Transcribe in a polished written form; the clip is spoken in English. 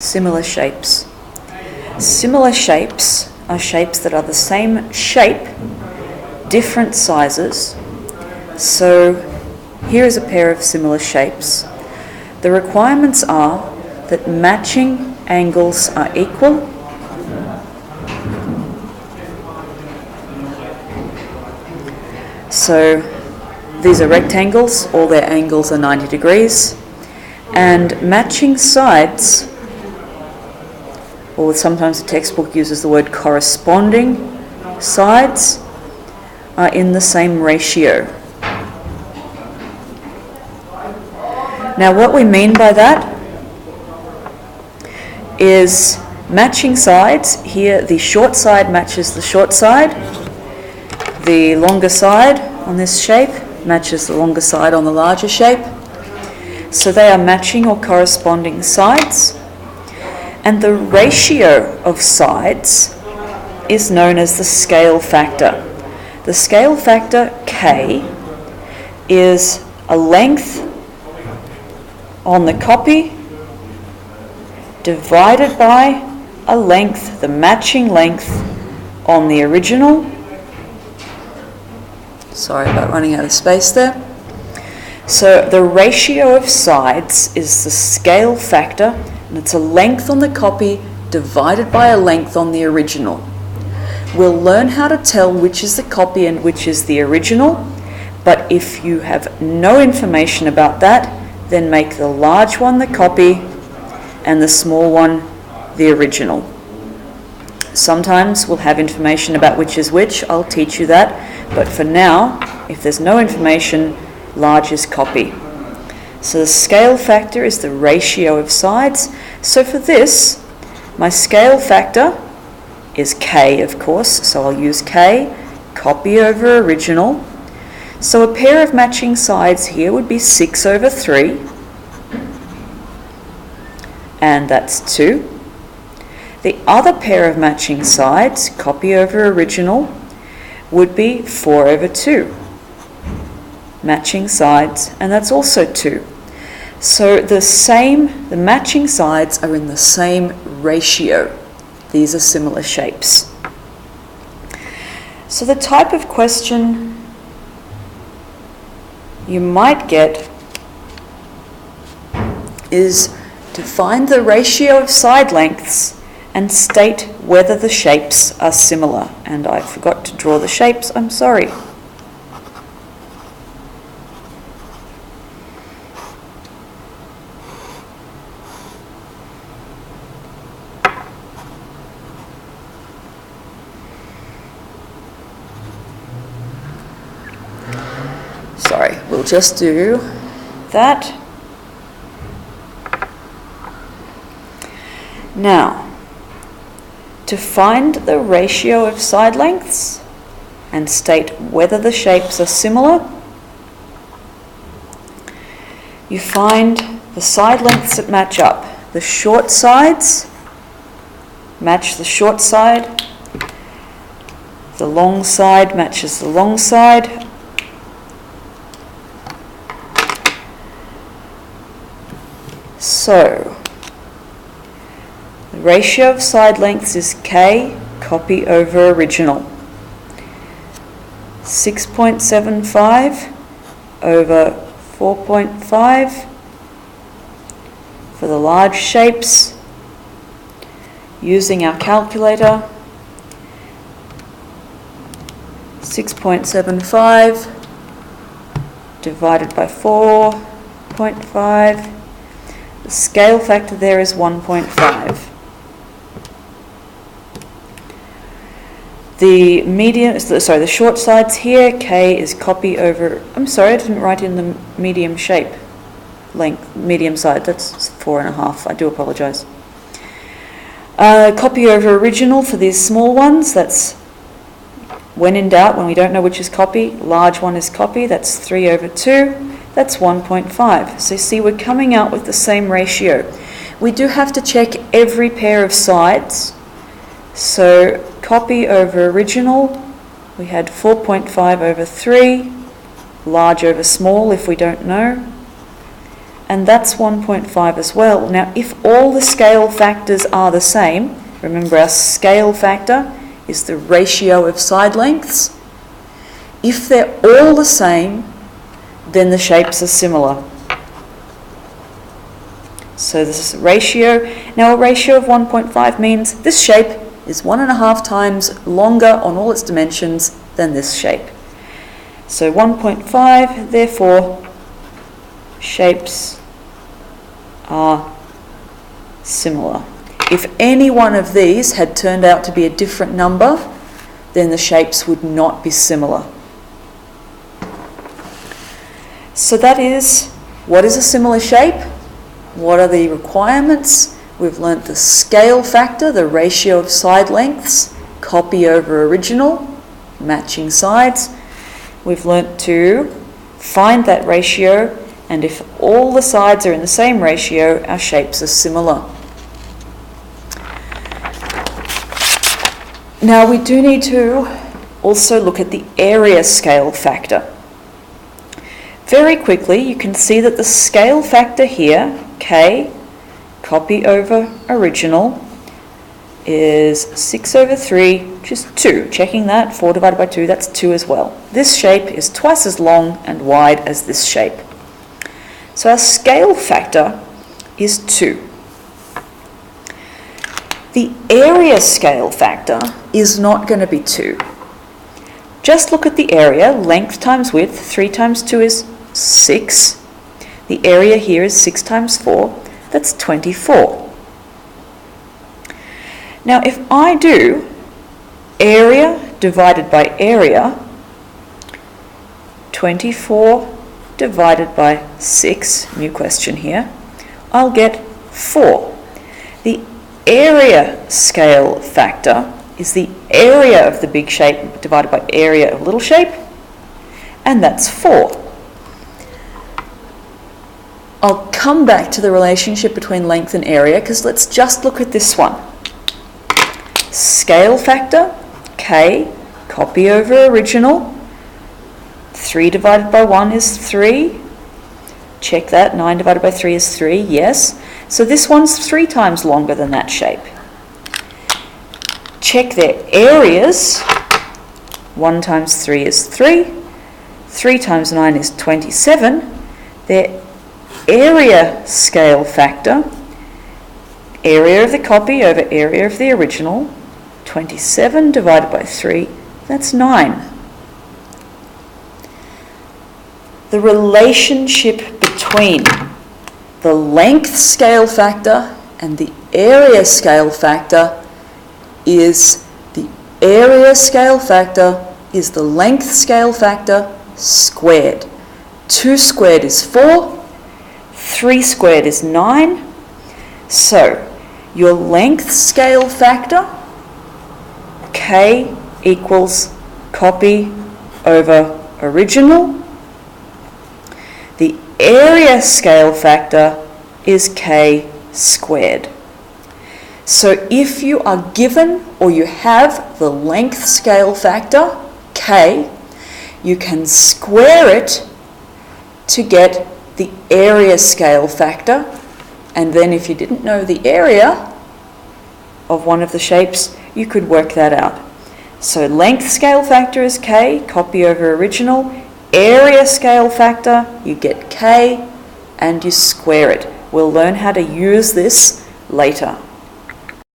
Similar shapes. Similar shapes are shapes that are the same shape, different sizes. So here is a pair of similar shapes. The requirements are that matching angles are equal, so these are rectangles, all their angles are 90 degrees, and matching sides, or sometimes the textbook uses the word corresponding sides, are in the same ratio. Now what we mean by that is matching sides. Here the short side matches the short side, the longer side on this shape matches the longer side on the larger shape. So they are matching or corresponding sides. And the ratio of sides is known as the scale factor. The scale factor K is a length on the copy divided by a length, the matching length on the original. Sorry about running out of space there. So the ratio of sides is the scale factor, and it's a length on the copy divided by a length on the original. We'll learn how to tell which is the copy and which is the original, but if you have no information about that, then make the large one the copy and the small one the original. Sometimes we'll have information about which is which, I'll teach you that, but for now, if there's no information, large is copy. So the scale factor is the ratio of sides. So for this, my scale factor is K, of course, so I'll use K, copy over original. So a pair of matching sides here would be 6 over 3, and that's 2. The other pair of matching sides, copy over original, would be 4 over 2. Matching sides, and that's also 2. So the matching sides are in the same ratio. These are similar shapes. So the type of question you might get is to find the ratio of side lengths and state whether the shapes are similar. And I forgot to draw the shapes, I'm sorry. Sorry, we'll just do that. Now, to find the ratio of side lengths and state whether the shapes are similar, you find the side lengths that match up. The short sides match the short side, the long side matches the long side, so the ratio of side lengths is K, copy over original. 6.75 over 4.5 for the large shapes. Using our calculator, 6.75 divided by 4.5. The scale factor there is 1.5. The short sides here, K is copy over, I'm sorry, I didn't write in the medium shape length, medium side, that's 4.5, I do apologise. Copy over original for these small ones, that's when in doubt, when we don't know which is copy, large one is copy, that's 3 over 2, that's 1.5. So you see we're coming out with the same ratio. We do have to check every pair of sides. So copy over original, we had 4.5 over 3, large over small if we don't know. and that's 1.5 as well. Now, if all the scale factors are the same, remember our scale factor is the ratio of side lengths. If they're all the same, then the shapes are similar. So this is a ratio. Now, a ratio of 1.5 means this shape is 1.5 times longer on all its dimensions than this shape. So 1.5, therefore, shapes are similar. If any one of these had turned out to be a different number, then the shapes would not be similar. So that is, what is a similar shape? What are the requirements? We've learnt the scale factor, the ratio of side lengths, copy over original, matching sides. We've learnt to find that ratio, and if all the sides are in the same ratio, our shapes are similar. Now we do need to also look at the area scale factor. Very quickly, you can see that the scale factor here, K, copy over original, is 6 over 3, which is 2. Checking that, 4 divided by 2, that's 2 as well. This shape is twice as long and wide as this shape. So our scale factor is 2. The area scale factor is not going to be 2. Just look at the area, length times width, 3 times 2 is 6. The area here is 6 times 4, that's 24. Now if I do area divided by area, 24 divided by 6, new question here, I'll get 4. The area scale factor is the area of the big shape divided by area of little shape, and that's 4. I'll come back to the relationship between length and area, because let's just look at this one. Scale factor, K, copy over original, 3 divided by 1 is 3. Check that, 9 divided by 3 is 3, yes. So this one's 3 times longer than that shape. Check their areas. 1 times 3 is 3. 3 times 9 is 27. Their area scale factor, area of the copy over area of the original, 27 divided by 3, that's 9. The relationship between the length scale factor and the area scale factor is the area scale factor is the length scale factor squared. 2 squared is 4, 3 squared is 9. So your length scale factor, K, equals copy over original. The area scale factor is K squared. So if you are given or you have the length scale factor, K, you can square it to get the area scale factor, and then if you didn't know the area of one of the shapes, you could work that out. So length scale factor is K, copy over original. Area scale factor, you get K and you square it. We'll learn how to use this later.